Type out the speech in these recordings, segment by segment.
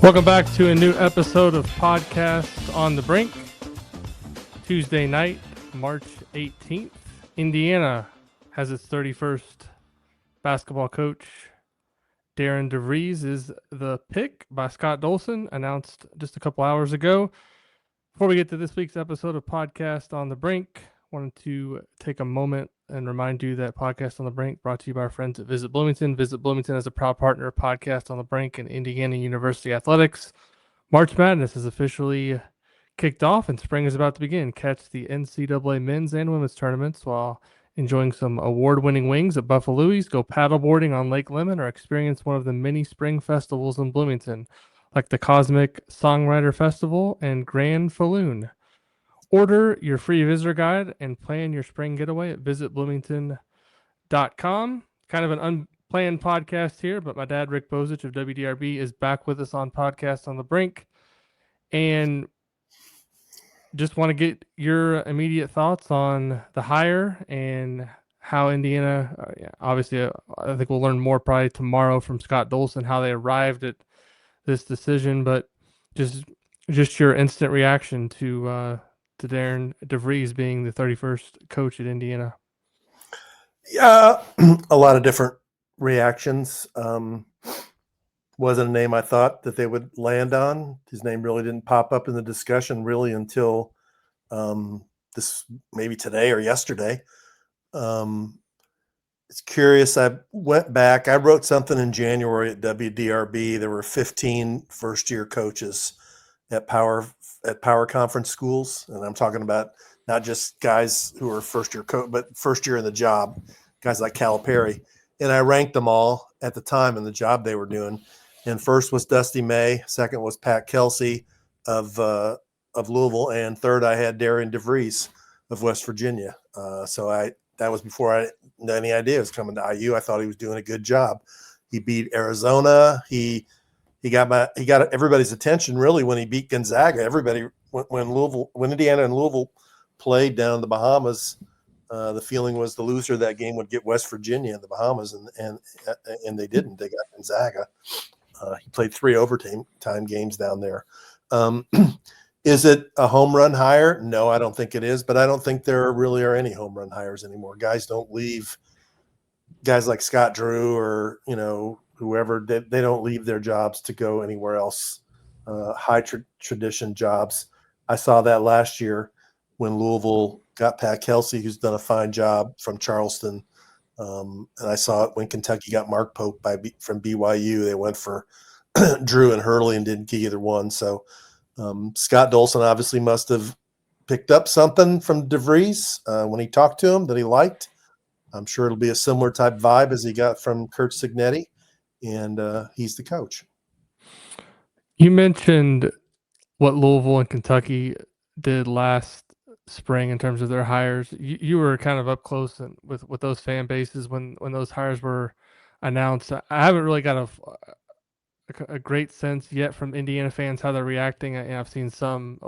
Welcome back to a new episode of Podcast on the Brink. Tuesday night, March 18th. Indiana has its 31st basketball coach. Darian DeVries is the pick by Scott Dolson, announced just a couple hours ago. Before we get to this week's episode of Podcast on the Brink, I wanted to take a moment and remind you that Podcast on the Brink brought to you by our friends at Visit Bloomington. Visit Bloomington is a proud partner of Podcast on the Brink and Indiana University Athletics. March Madness is officially kicked off and spring is about to begin. Catch the NCAA men's and women's tournaments while enjoying some award-winning wings at Buffalo's. Go paddleboarding on Lake Lemon or experience one of the many spring festivals in Bloomington, like the Cosmic Songwriter Festival and Grand Falloon. Order your free visitor guide and plan your spring getaway at visitbloomington.com. Kind of an unplanned podcast here, but my dad, Rick Bozich of WDRB, is back with us on Podcast on the Brink. And just want to get your immediate thoughts on the hire and how Indiana, obviously, I think we'll learn more probably tomorrow from Scott Dolson, how they arrived at this decision, but just your instant reaction to Darren DeVries being the 31st coach at Indiana. Yeah, a lot of different reactions. Wasn't a name I thought that they would land on. His name really didn't pop up in the discussion really until this maybe today or yesterday. It's curious. I went back. I wrote something in January at WDRB. There were 15 first-year coaches at power conference schools, and I'm talking about not just guys who are first-year coach, but first year in the job, guys like Calipari. And I ranked them all at the time in the job they were doing. And first was Dusty May, second was Pat Kelsey of Louisville, and third I had Darian DeVries of West Virginia. That was before I had any idea it was coming to IU. I thought he was doing a good job. He beat Arizona. He got everybody's attention really when he beat Gonzaga. Everybody when Indiana and Louisville played down in the Bahamas, the feeling was the loser of that game would get West Virginia in the Bahamas, and they didn't. They got Gonzaga. He played 3 overtime games down there. Is it a home run hire? No, I don't think it is, but I don't think there really are any home run hires anymore. Guys don't leave. Guys like Scott Drew or, whoever, they don't leave their jobs to go anywhere else. High tradition jobs. I saw that last year when Louisville got Pat Kelsey, who's done a fine job from Charleston. And I saw it when Kentucky got Mark Pope from BYU. They went for Drew and Hurley and didn't get either one. So Scott Dolson obviously must have picked up something from DeVries when he talked to him that he liked. I'm sure it'll be a similar type vibe as he got from Kurt Cignetti, and he's the coach. You mentioned what Louisville and Kentucky did last spring in terms of their hires. You were kind of up close with those fan bases when those hires were announced. I haven't really got a great sense yet from Indiana fans how they're reacting. I've seen some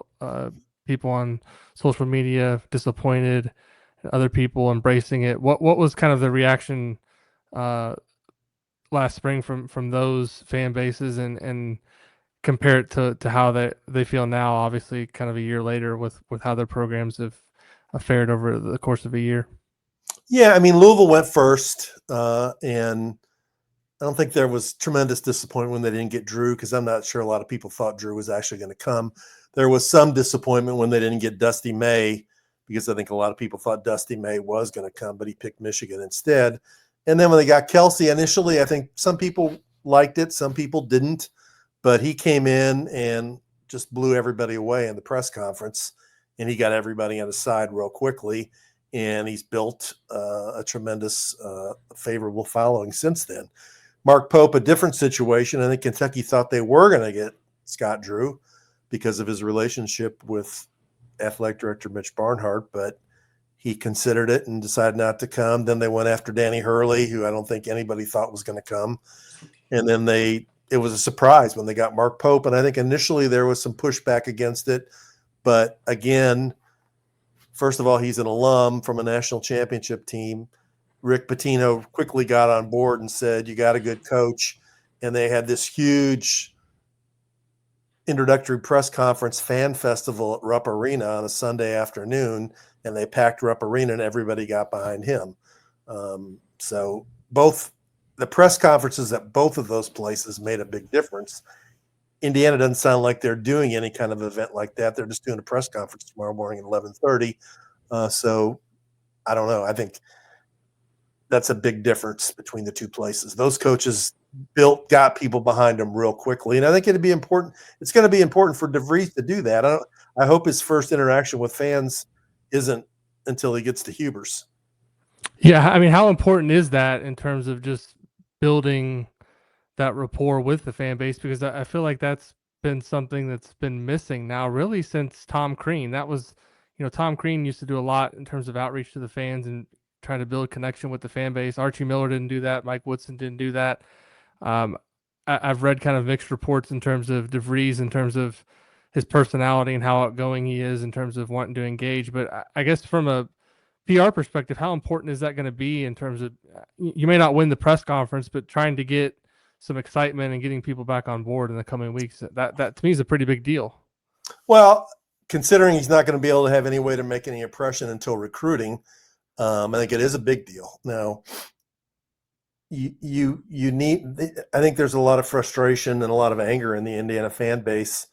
people on social media disappointed, and other people embracing it. What was kind of the reaction last spring from those fan bases, and compare it to how they feel now, obviously kind of a year later with how their programs have fared over the course of a year? Yeah, I mean, Louisville went first, and I don't think there was tremendous disappointment when they didn't get Drew, because I'm not sure a lot of people thought Drew was actually going to come. There was some disappointment when they didn't get Dusty May, because I think a lot of people thought Dusty May was going to come, but he picked Michigan instead. And then when they got Kelsey, initially, I think some people liked it, some people didn't. But he came in and just blew everybody away in the press conference, and he got everybody on his side real quickly, and he's built a tremendous favorable following since then. Mark Pope, a different situation. I think Kentucky thought they were going to get Scott Drew because of his relationship with athletic director Mitch Barnhart, but he considered it and decided not to come. Then they went after Danny Hurley, who I don't think anybody thought was going to come. And then it was a surprise when they got Mark Pope. And I think initially there was some pushback against it. But again, first of all, he's an alum from a national championship team. Rick Pitino quickly got on board and said, you got a good coach. And they had this huge introductory press conference fan festival at Rupp Arena on a Sunday afternoon, and they packed Rupp Arena and everybody got behind him. So both the press conferences at both of those places made a big difference. Indiana doesn't sound like they're doing any kind of event like that. They're just doing a press conference tomorrow morning at 11:30. So I don't know. I think that's a big difference between the two places. Those coaches got people behind them real quickly, and I think it'd be important. It's going to be important for DeVries to do that. I hope his first interaction with fans isn't until he gets to Huber's. Yeah, I mean, how important is that in terms of just building that rapport with the fan base? Because I feel like that's been something that's been missing now, really, since Tom Crean. That was, Tom Crean used to do a lot in terms of outreach to the fans and trying to build connection with the fan base. Archie Miller didn't do that. Mike Woodson didn't do that. I've read kind of mixed reports in terms of DeVries, in terms of his personality and how outgoing he is in terms of wanting to engage. But I guess from a PR perspective, how important is that going to be in terms of, you may not win the press conference, but trying to get some excitement and getting people back on board in the coming weeks? That to me is a pretty big deal. Well, considering he's not going to be able to have any way to make any impression until recruiting, I think it is a big deal. Now, you need. I think there's a lot of frustration and a lot of anger in the Indiana fan base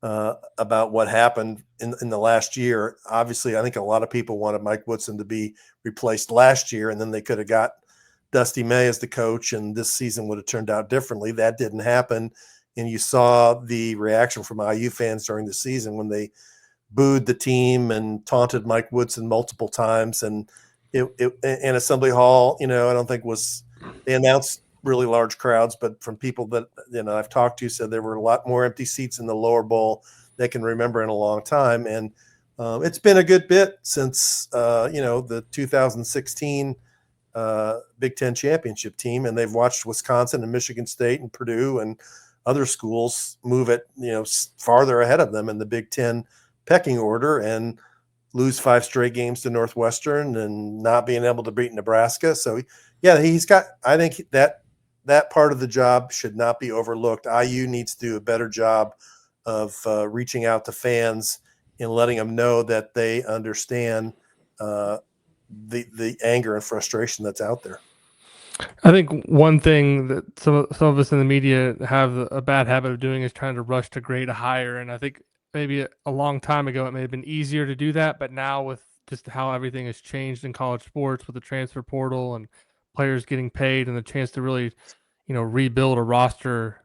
about what happened in the last year. Obviously, I think a lot of people wanted Mike Woodson to be replaced last year, and then they could have got Dusty May as the coach, and this season would have turned out differently. That didn't happen, and you saw the reaction from IU fans during the season when they booed the team and taunted Mike Woodson multiple times. And in Assembly Hall, I don't think they announced really large crowds, but from people that I've talked to, said there were a lot more empty seats in the lower bowl they can remember in a long time. And it's been a good bit since the 2016 Big Ten championship team, and they've watched Wisconsin and Michigan State and Purdue and other schools move it farther ahead of them in the Big Ten pecking order and lose 5 straight games to Northwestern and not being able to beat Nebraska. So yeah, I think that part of the job should not be overlooked. IU needs to do a better job of reaching out to fans and letting them know that they understand the anger and frustration that's out there. I think one thing that some of us in the media have a bad habit of doing is trying to rush to grade a hire. And I think maybe a long time ago it may have been easier to do that, but now with just how everything has changed in college sports with the transfer portal and players getting paid and the chance to really, rebuild a roster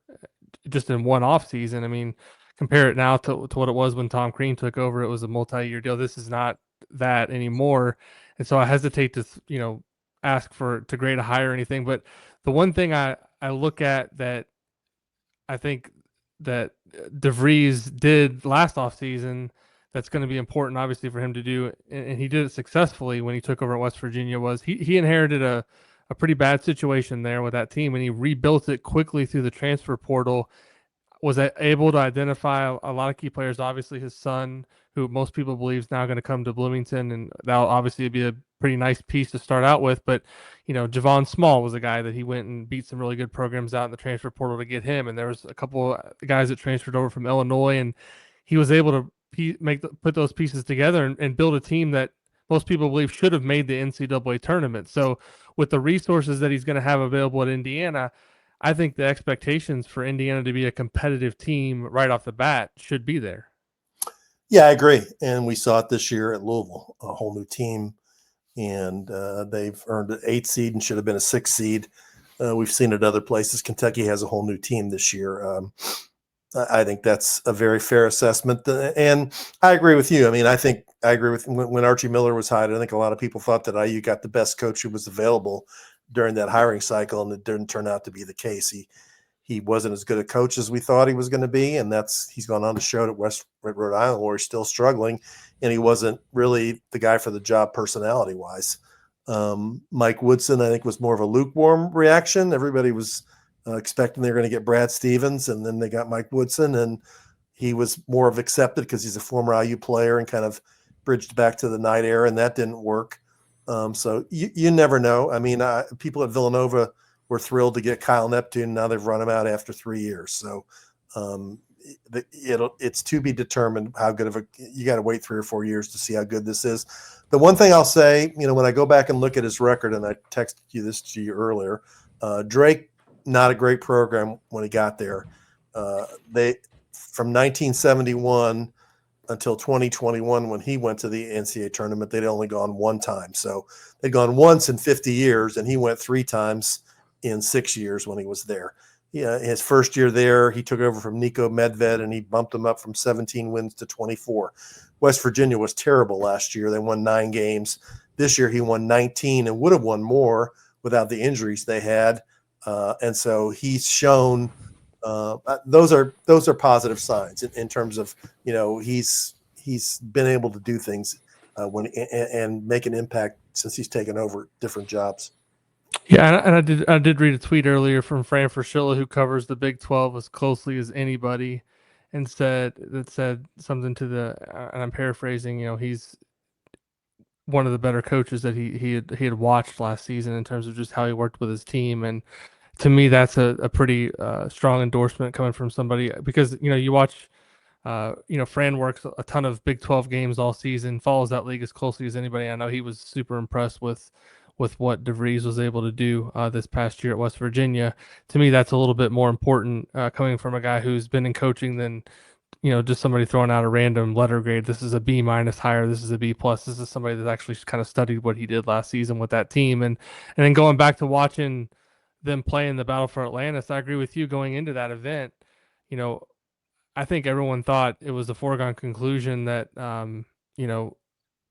just in one off season. I mean, compare it now to what it was when Tom Crean took over. It was a multi-year deal. This is not that anymore. And so I hesitate to, ask to grade a hire or anything. But the one thing I look at that I think that DeVries did last offseason that's going to be important, obviously, for him to do, and he did it successfully when he took over at West Virginia, was he inherited a pretty bad situation there with that team, and he rebuilt it quickly through the transfer portal, was able to identify a lot of key players. Obviously, his son, who most people believe is now going to come to Bloomington, and that'll obviously be a pretty nice piece to start out with. But Javon Small was a guy that he went and beat some really good programs out in the transfer portal to get him. And there was a couple of guys that transferred over from Illinois, and he was able to put those pieces together and build a team that most people believe should have made the NCAA tournament. So with the resources that he's going to have available at Indiana, I think the expectations for Indiana to be a competitive team right off the bat should be there. Yeah, I agree. And we saw it this year at Louisville, a whole new team. And they've earned an 8 seed and should have been a 6 seed. We've seen it other places. Kentucky has a whole new team this year. I think that's a very fair assessment. And I agree with you. I mean, I agree with when Archie Miller was hired, I think a lot of people thought that IU got the best coach who was available during that hiring cycle, and it didn't turn out to be the case. He wasn't as good a coach as we thought he was going to be, and he's gone on to show it at Rhode Island, where he's still struggling, and he wasn't really the guy for the job personality-wise. Mike Woodson, I think, was more of a lukewarm reaction. Everybody was expecting they were going to get Brad Stevens, and then they got Mike Woodson, and he was more of accepted because he's a former IU player and kind of bridged back to the Knight era, and that didn't work. So you never know. I mean, people at Villanova were thrilled to get Kyle Neptune. Now they've run him out after 3 years. So it's to be determined how good of you got to wait 3 or 4 years to see how good this is. The one thing I'll say, when I go back and look at his record, and I texted you earlier, Drake, not a great program when he got there. They from 1971 until 2021, when he went to the NCAA tournament, they'd only gone one time. So they'd gone once in 50 years, and he went 3 times in 6 years when he was there. His first year there, he took over from Nico Medved, and he bumped him up from 17 wins to 24. West Virginia was terrible last year. They won 9 games. This year he won 19 and would have won more without the injuries they had. And so he's shown those are positive signs in terms of, he's been able to do things and make an impact since he's taken over different jobs. Yeah, and I did read a tweet earlier from Fran Fraschilla, who covers the Big 12 as closely as anybody, and said something to and I'm paraphrasing, he's one of the better coaches that he had watched last season in terms of just how he worked with his team. And to me, that's a pretty strong endorsement coming from somebody, because you watch. Fran works a ton of Big 12 games all season, follows that league as closely as anybody. I know he was super impressed with what DeVries was able to do this past year at West Virginia. To me, that's a little bit more important coming from a guy who's been in coaching than just somebody throwing out a random letter grade. This is a B- higher. This is a B+. This is somebody that actually kind of studied what he did last season with that team. And then going back to watching them play in the Battle for Atlantis, I agree with you going into that event. I think everyone thought it was a foregone conclusion that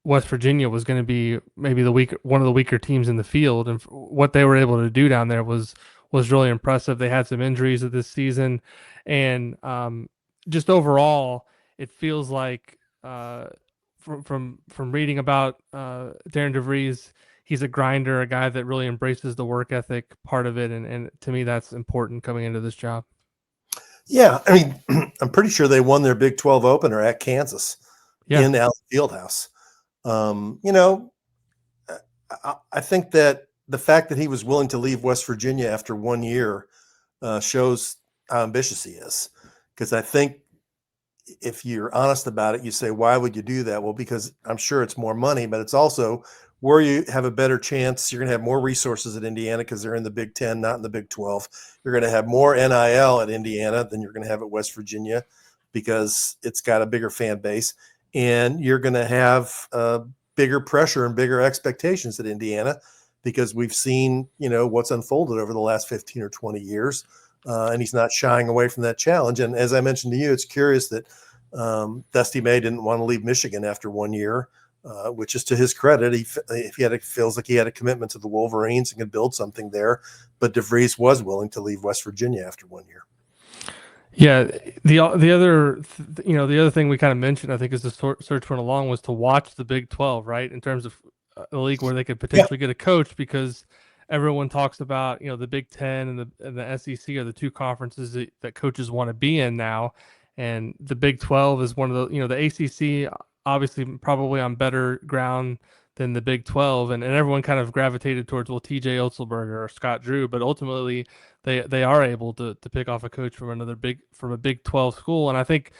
West Virginia was going to be maybe one of the weaker teams in the field, and what they were able to do down there was really impressive. They had some injuries this season, and just overall, it feels like from reading about Darian DeVries, he's a grinder, a guy that really embraces the work ethic part of it, and to me, that's important coming into this job. Yeah, I mean, I'm pretty sure they won their Big 12 opener at Kansas in Allen Fieldhouse. I think that the fact that he was willing to leave West Virginia after 1 year shows how ambitious he is. Because I think if you're honest about it, you say, why would you do that? Well, because I'm sure it's more money, but it's also where you have a better chance. You're going to have more resources at Indiana because they're in the Big 10, not in the Big 12. You're going to have more NIL at Indiana than you're going to have at West Virginia because it's got a bigger fan base. And you're going to have bigger pressure and bigger expectations at Indiana because we've seen, what's unfolded over the last 15 or 20 years. And he's not shying away from that challenge. And as I mentioned to you, it's curious that Dusty May didn't want to leave Michigan after 1 year. Which is to his credit. Feels like he had a commitment to the Wolverines and could build something there, but DeVries was willing to leave West Virginia after 1 year. Yeah, the other thing we kind of mentioned, I think, is the search went along was to watch the Big 12, right, in terms of a league where they could potentially get a coach, because everyone talks about the Big 10 and the SEC are the two conferences that coaches want to be in now, and the Big 12 is one of the the ACC. Obviously, probably on better ground than the Big 12, and everyone kind of gravitated towards TJ Otzelberger or Scott Drew, but ultimately they are able to pick off a coach from a Big 12 school, and I think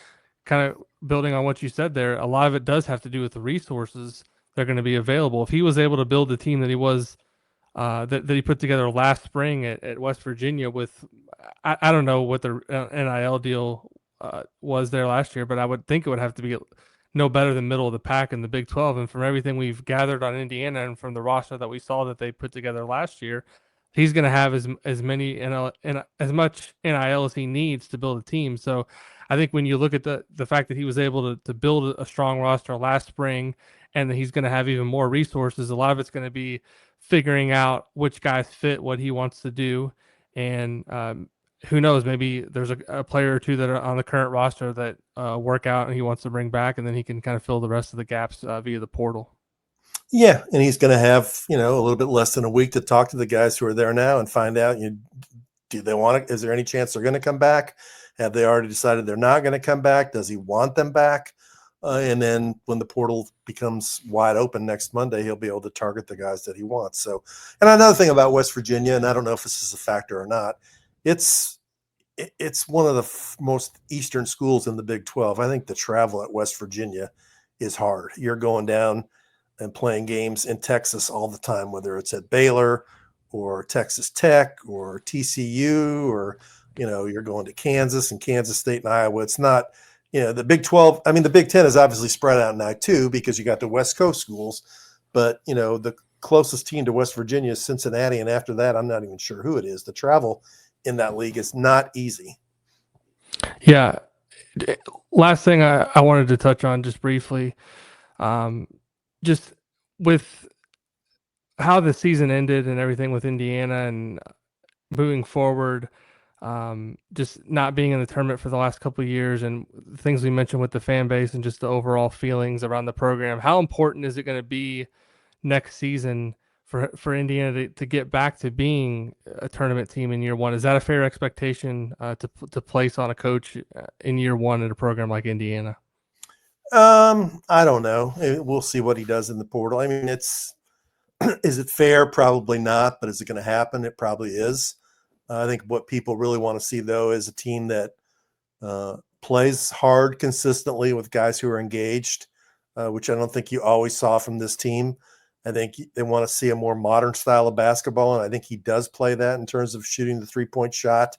kind of building on what you said there, a lot of it does have to do with the resources that are going to be available. If he was able to build the team that he was that he put together last spring at West Virginia with, I don't know what the NIL deal was there last year, but I would think it would have to be no better than middle of the pack in the Big 12. And from everything we've gathered on Indiana and from the roster that we saw that they put together last year, he's going to have as many NIL and as much NIL as he needs to build a team. So I think when you look at the fact that he was able to build a strong roster last spring, and that he's going to have even more resources, a lot of it's going to be figuring out which guys fit what he wants to do. And who knows, maybe there's a player or two that are on the current roster that work out and he wants to bring back, and then he can kind of fill the rest of the gaps via the portal. Yeah, and he's going to have, a little bit less than a week to talk to the guys who are there now and find out, do they want to, is there any chance they're going to come back? Have they already decided they're not going to come back? Does he want them back? And then when the portal becomes wide open next Monday, he'll be able to target the guys that he wants. So, and another thing about West Virginia, and I don't know if this is a factor or not, it's it's one of the most eastern schools in the Big 12. I think the travel at West Virginia is hard. You're going down and playing games in Texas all the time, whether it's at Baylor or Texas Tech or TCU, or you're going to Kansas and Kansas State and Iowa. It's not, the Big 12. I mean, the Big 10 is obviously spread out now too, because you got the West Coast schools, but the closest team to West Virginia is Cincinnati, and after that, I'm not even sure who it is. The travel in that league is not easy. Yeah. Last thing I wanted to touch on just briefly, just with how the season ended and everything with Indiana and moving forward, just not being in the tournament for the last couple of years and things we mentioned with the fan base and just the overall feelings around the program. How important is it going to be next season for Indiana to get back to being a tournament team in year one? Is that a fair expectation to place on a coach in year one at a program like Indiana? I don't know. We'll see what he does in the portal. I mean, is it fair? Probably not. But is it going to happen? It probably is. I think what people really want to see, though, is a team that plays hard consistently with guys who are engaged, which I don't think you always saw from this team. I think they want to see a more modern style of basketball, and I think he does play that in terms of shooting the 3-point shot.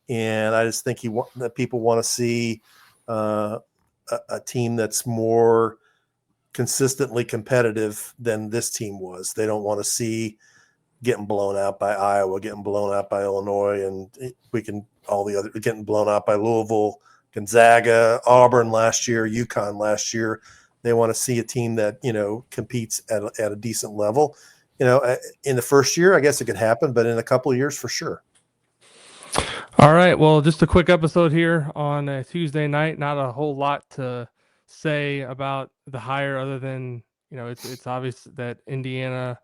And I just think that people want to see a team that's more consistently competitive than this team was. They don't want to see getting blown out by Iowa, getting blown out by Illinois, and getting blown out by Louisville, Gonzaga, Auburn last year, UConn last year. They want to see a team that competes at a decent level. In the first year, I guess it could happen, but in a couple of years, for sure. All right. Well, just a quick episode here on a Tuesday night. Not a whole lot to say about the hire other than, it's obvious that Indiana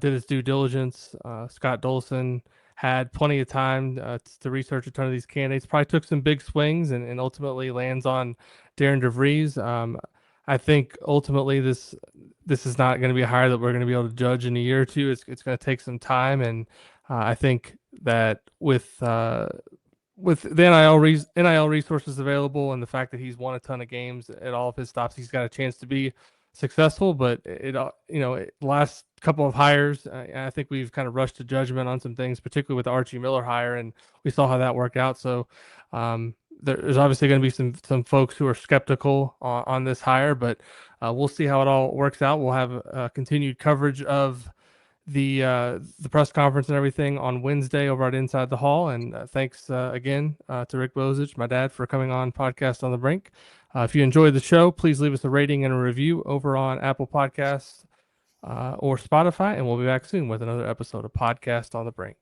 did its due diligence. Scott Dolson had plenty of time to research a ton of these candidates. Probably took some big swings and ultimately lands on Darian DeVries. I think ultimately this is not going to be a hire that we're going to be able to judge in a year or two. It's going to take some time, and I think that with the NIL resources available and the fact that he's won a ton of games at all of his stops, he's got a chance to be successful. But last couple of hires, I think we've kind of rushed to judgment on some things, particularly with the Archie Miller hire, and we saw how that worked out. So there's obviously going to be some folks who are skeptical on this hire, but we'll see how it all works out. We'll have continued coverage of the press conference and everything on Wednesday over at Inside the Hall. And thanks again to Rick Bozich, my dad, for coming on Podcast on the Brink. If you enjoyed the show, please leave us a rating and a review over on Apple Podcasts or Spotify, and we'll be back soon with another episode of Podcast on the Brink.